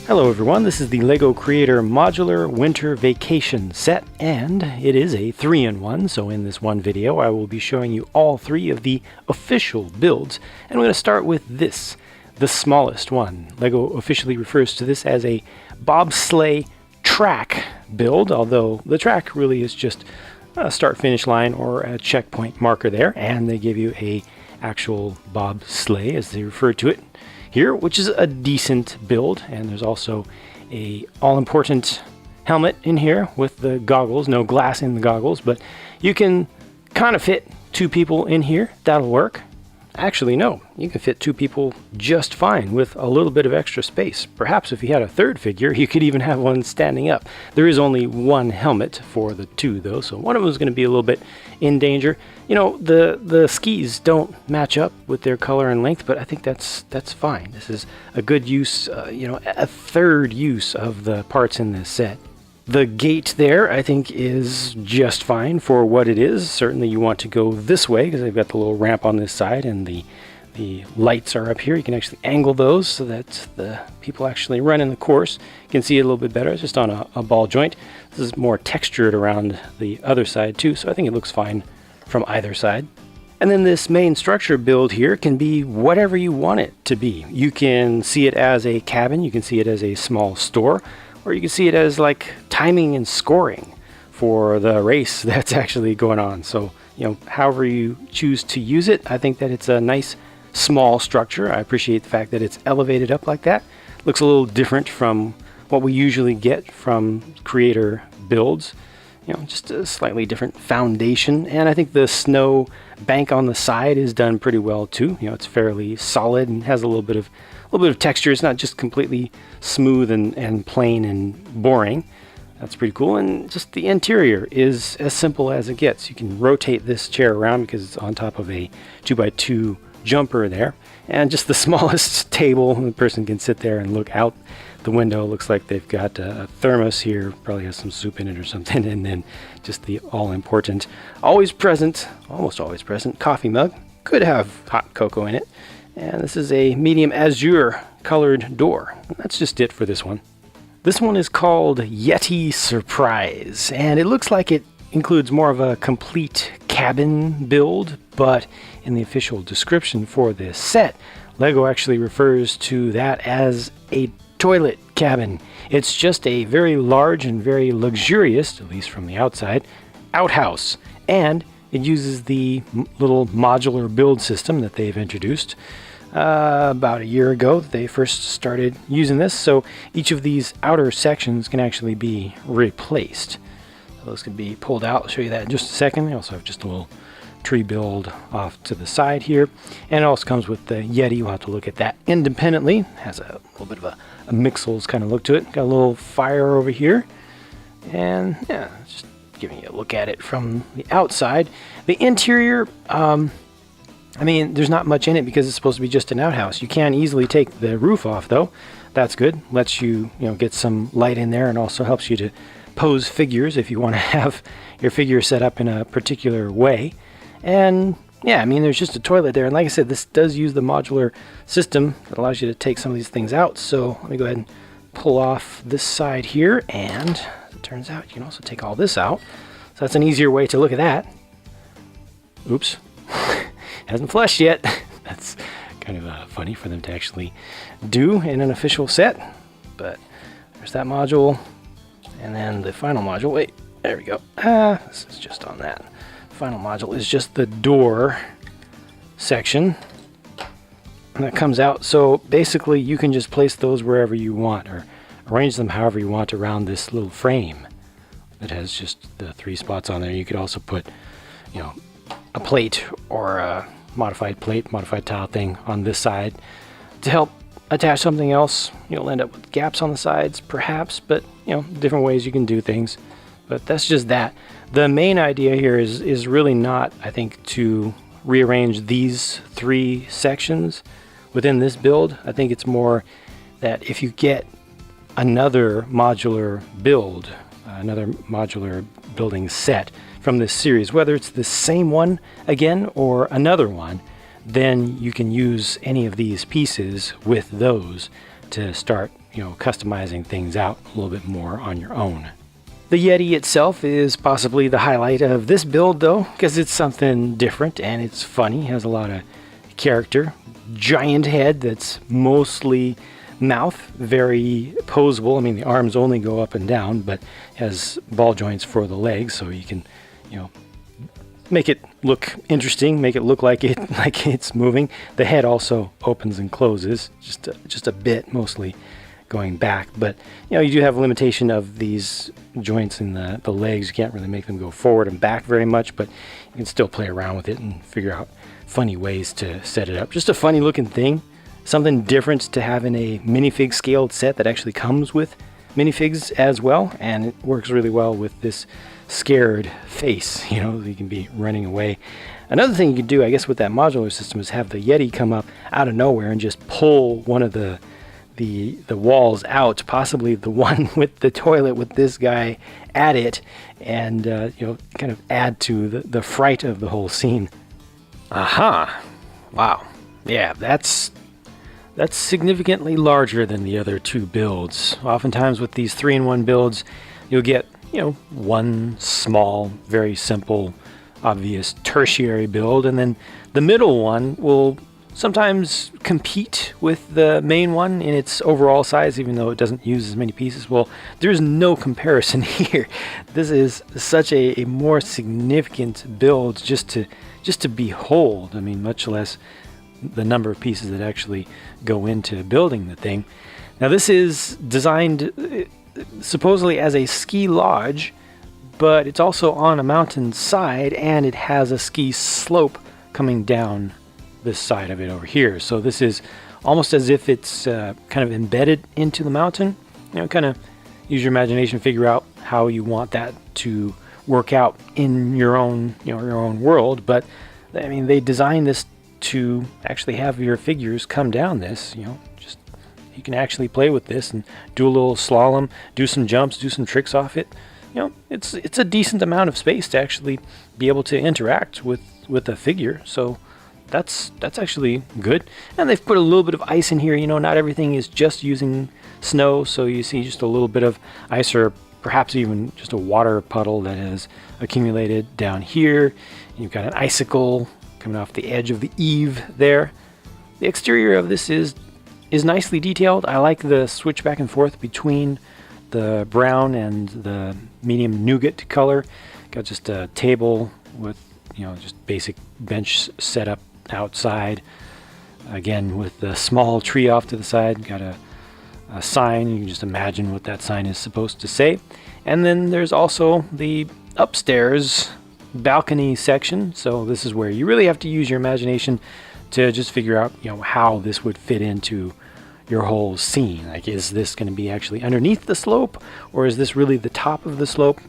Hello everyone, this is the LEGO Creator Modular Winter Vacation set, and it is a 3-in-1, so in this one video I will be showing you all 3 of the official builds, and we're going to start with this, the smallest one. LEGO officially refers to this as a bobsleigh track build, although the track really is just a start-finish line or a checkpoint marker there, and they give you a actual bobsleigh as they refer to it here, which is a decent build. And there's also a all-important helmet in here with the goggles. No glass in the goggles, but you can kind of fit 2 people in here. That'll work. Actually, no, you can fit 2 people just fine with a little bit of extra space. Perhaps if you had a third figure, you could even have one standing up. There is only one helmet for the 2 though, so one of them is going to be a little bit in danger. You know, the skis don't match up with their color and length, but I think that's fine. This is a good use, a third use of the parts in this set. The gate there, I think, is just fine for what it is. Certainly you want to go this way because they've got the little ramp on this side, and the lights are up here. You can actually angle those so that the people actually run in the course. You can see it a little bit better. It's just on a ball joint. This is more textured around the other side too, so I think it looks fine from either side. And then this main structure build here can be whatever you want it to be. You can see it as a cabin, you can see it as a small store, or you can see it as like timing and scoring for the race that's actually going on. So, however you choose to use it, I think that it's a nice small structure. I appreciate the fact that it's elevated up like that. Looks a little different from what we usually get from creator builds. Just a slightly different foundation. And I think the snow bank on the side is done pretty well too. It's fairly solid and has a little bit of texture. It's not just completely smooth and plain and boring. That's pretty cool. And just the interior is as simple as it gets. You can rotate this chair around because it's on top of a 2x2 jumper there, and just the smallest table. The person can sit there and look out the window. Looks like they've got a thermos here, probably has some soup in it or something, and then just the all-important, almost always present coffee mug. Could have hot cocoa in it. And this is a medium azure colored door. That's just it for this one. This one is called Yeti Surprise, and it looks like it includes more of a complete cabin build, but in the official description for this set, LEGO actually refers to that as a toilet cabin. It's just a very large and very luxurious, at least from the outside, outhouse, and it uses the little modular build system that they've introduced about a year ago that they first started using this. So each of these outer sections can actually be replaced. So those can be pulled out. I'll show you that in just a second. They also have just a little tree build off to the side here. And it also comes with the Yeti. We'll have to look at that independently. It has a little bit of a Mixels kind of look to it. Got a little fire over here. And yeah, just giving you a look at it from the outside. The interior, there's not much in it because it's supposed to be just an outhouse. You can easily take the roof off though. That's good. Lets you, get some light in there, and also helps you to pose figures if you want to have your figure set up in a particular way. And yeah, there's just a toilet there. And like I said, this does use the modular system that allows you to take some of these things out. So let me go ahead and pull off this side here. And as it turns out, you can also take all this out. So that's an easier way to look at that. Oops. Hasn't flushed yet. That's kind of funny for them to actually do in an official set. But there's that module. And then the final module. Wait, there we go. This is just on that. Final module is just the door section, and that comes out. So basically you can just place those wherever you want, or arrange them however you want around this little frame that has just the 3 spots on there. You could also put a plate or a modified tile thing on this side to help attach something else. You'll end up with gaps on the sides perhaps, but different ways you can do things. But that's just that. The main idea here is really not, I think, to rearrange these 3 sections within this build. I think it's more that if you get another modular build, another modular building set from this series, whether it's the same one again or another one, then you can use any of these pieces with those to start, customizing things out a little bit more on your own. The Yeti itself is possibly the highlight of this build though, because it's something different and it's funny, has a lot of character. Giant head that's mostly mouth, very posable. I mean, the arms only go up and down, but has ball joints for the legs, so you can, make it look interesting, make it look like it's moving. The head also opens and closes, just a bit, mostly going back. But you do have a limitation of these joints in the legs. You can't really make them go forward and back very much, but you can still play around with it and figure out funny ways to set it up. Just a funny looking thing, something different to have in a minifig scaled set that actually comes with minifigs as well, and it works really well with this scared face, you can be running away. Another thing you could do, I guess, with that modular system is have the Yeti come up out of nowhere and just pull one of the walls out, possibly the one with the toilet with this guy at it, and kind of add to the fright of the whole scene. Aha! Wow. Yeah, that's significantly larger than the other two builds. Oftentimes with these 3-in-1 builds, you'll get, one small, very simple, obvious tertiary build, and then the middle one will sometimes compete with the main one in its overall size, even though it doesn't use as many pieces. Well, there's no comparison here. This is such a more significant build just to behold. I mean, much less the number of pieces that actually go into building the thing. Now, this is designed supposedly as a ski lodge, but it's also on a mountain side, and it has a ski slope coming down this side of it over here. So this is almost as if it's kind of embedded into the mountain. Kind of use your imagination, figure out how you want that to work out in your own world. But I mean, they designed this to actually have your figures come down this. Just you can actually play with this and do a little slalom, do some jumps, do some tricks off it. It's a decent amount of space to actually be able to interact with a figure. So that's actually good. And they've put a little bit of ice in here. Not everything is just using snow, so you see just a little bit of ice, or perhaps even just a water puddle that has accumulated down here. You've got an icicle coming off the edge of the eave there. The exterior of this is nicely detailed. I like the switch back and forth between the brown and the medium nougat color. Got just a table with just basic bench setup outside, again with the small tree off to the side. Got a sign. You can just imagine what that sign is supposed to say. And then there's also the upstairs balcony section. So this is where you really have to use your imagination to just figure out how this would fit into your whole scene. Like, is this going to be actually underneath the slope, or is this really the top of the slope?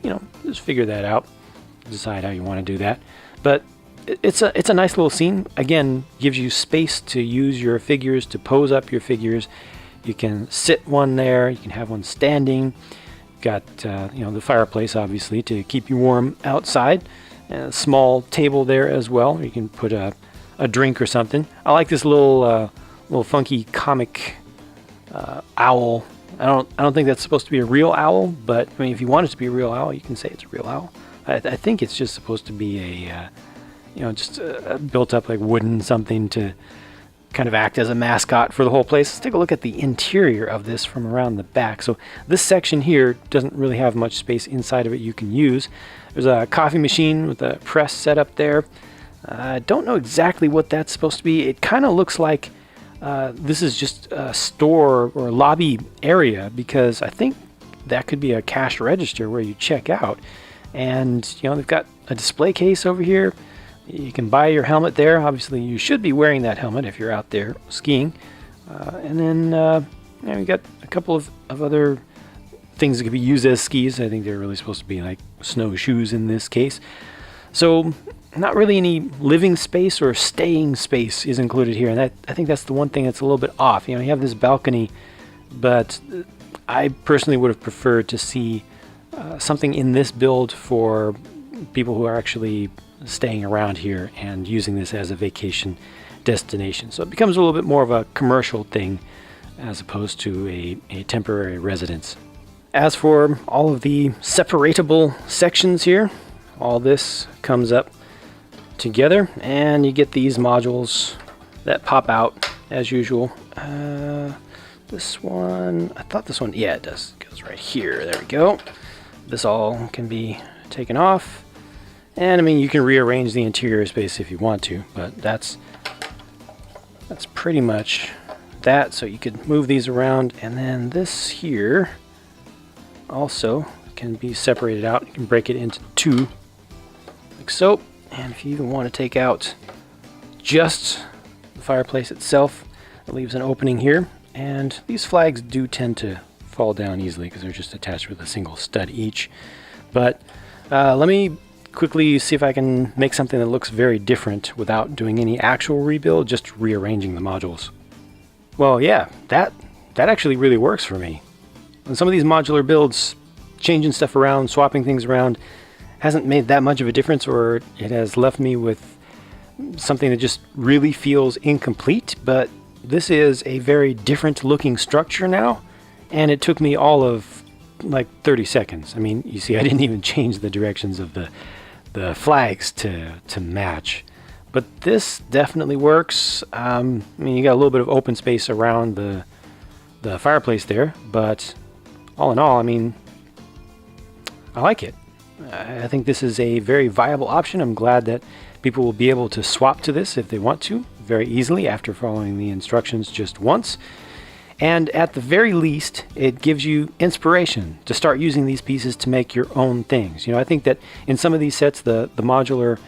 Just figure that out, decide how you want to do that. But it's a nice little scene. Again, gives you space to use your figures, to pose up your figures. You can sit one there, you can have one standing. Got the fireplace, obviously, to keep you warm outside. And a small table there as well. You can put a drink or something. I like this little funky comic owl. I don't think that's supposed to be a real owl, but I mean, if you want it to be a real owl, you can say it's a real owl. I think it's just supposed to be just built up like wooden something to kind of act as a mascot for the whole place. Let's take a look at the interior of this from around the back. So this section here doesn't really have much space inside of it you can use. There's a coffee machine with a press set up there. I don't know exactly what that's supposed to be. It kind of looks like this is just a store or lobby area, because I think that could be a cash register where you check out. And they've got a display case over here. You can buy your helmet there. Obviously, you should be wearing that helmet if you're out there skiing. And then we got a couple of other things that could be used as skis. I think they're really supposed to be like snowshoes in this case. So not really any living space or staying space is included here. And I think that's the one thing that's a little bit off. You have this balcony, but I personally would have preferred to see something in this build for people who are actually staying around here and using this as a vacation destination. So it becomes a little bit more of a commercial thing as opposed to a temporary residence. As for all of the separatable sections here, all this comes up together and you get these modules that pop out as usual. This one, I thought this one, yeah, it does. It goes right here. There we go. This all can be taken off. And I mean, you can rearrange the interior space if you want to, but that's pretty much that. So you could move these around, and then this here also can be separated out. You can break it into two, like so. And if you even want to take out just the fireplace itself, it leaves an opening here. And these flags do tend to fall down easily because they're just attached with a single stud each. But let me quickly see if I can make something that looks very different without doing any actual rebuild, just rearranging the modules. Well, yeah, that actually really works for me. On some of these modular builds, changing stuff around, swapping things around hasn't made that much of a difference, or it has left me with something that just really feels incomplete. But this is a very different looking structure now, and it took me all of like 30 seconds. I mean, you see, I didn't even change the directions of the flags to match. But this definitely works. I mean, you got a little bit of open space around the fireplace there, but all in all, I mean, I like it. I think this is a very viable option. I'm glad that people will be able to swap to this if they want to very easily after following the instructions just once. And at the very least, it gives you inspiration to start using these pieces to make your own things. You know, I think that in some of these sets, the modular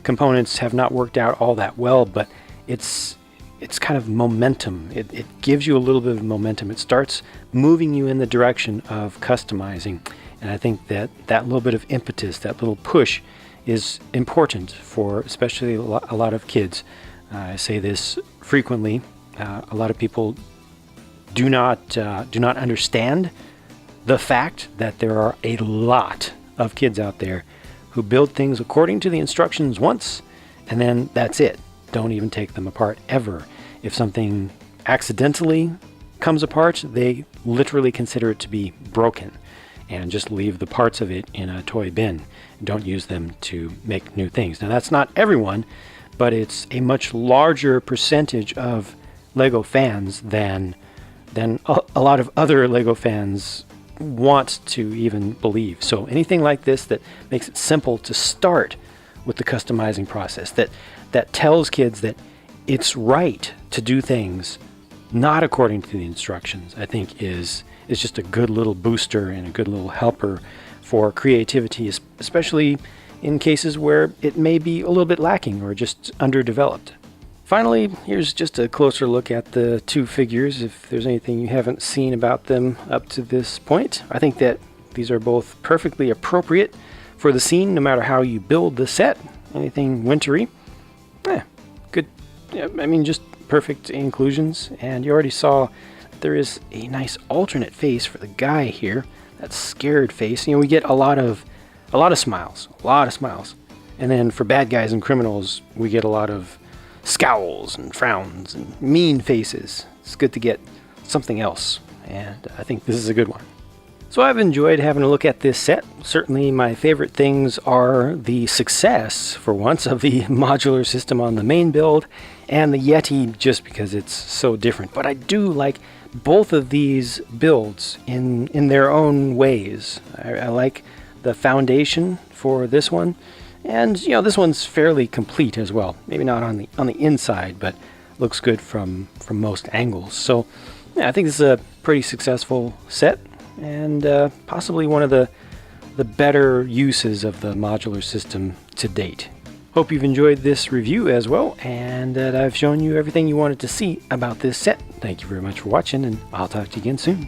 components have not worked out all that well, but it's kind of momentum. It gives you a little bit of momentum. It starts moving you in the direction of customizing. And I think that little bit of impetus, that little push, is important for especially a lot of kids. I say this frequently. A lot of people do not understand the fact that there are a lot of kids out there who build things according to the instructions once, and then that's it. Don't even take them apart ever. If something accidentally comes apart, they literally consider it to be broken and just leave the parts of it in a toy bin. Don't use them to make new things. Now, that's not everyone, but it's a much larger percentage of Lego fans than a lot of other Lego fans want to even believe. So anything like this that makes it simple to start with the customizing process, that tells kids that it's right to do things not according to the instructions, I think is just a good little booster and a good little helper for creativity, especially in cases where it may be a little bit lacking or just underdeveloped. Finally, here's just a closer look at the two figures, if there's anything you haven't seen about them up to this point. I think that these are both perfectly appropriate for the scene, no matter how you build the set. Anything wintry, good. Yeah, I mean, just perfect inclusions. And you already saw there is a nice alternate face for the guy here, that scared face. You know, we get a lot of smiles, and then for bad guys and criminals, we get a lot of scowls and frowns and mean faces. It's good to get something else, and I think this is a good one. So I've enjoyed having a look at this set. Certainly my favorite things are the success, for once, of the modular system on the main build, and the Yeti, just because it's so different. But I do like both of these builds in their own ways. I like the foundation for this one, and you know, this one's fairly complete as well. Maybe not on the inside, but looks good from most angles. So yeah, I think this is a pretty successful set, and possibly one of the better uses of the modular system to date. Hope you've enjoyed this review as well, and that I've shown you everything you wanted to see about this set. Thank you very much for watching, and I'll talk to you again soon.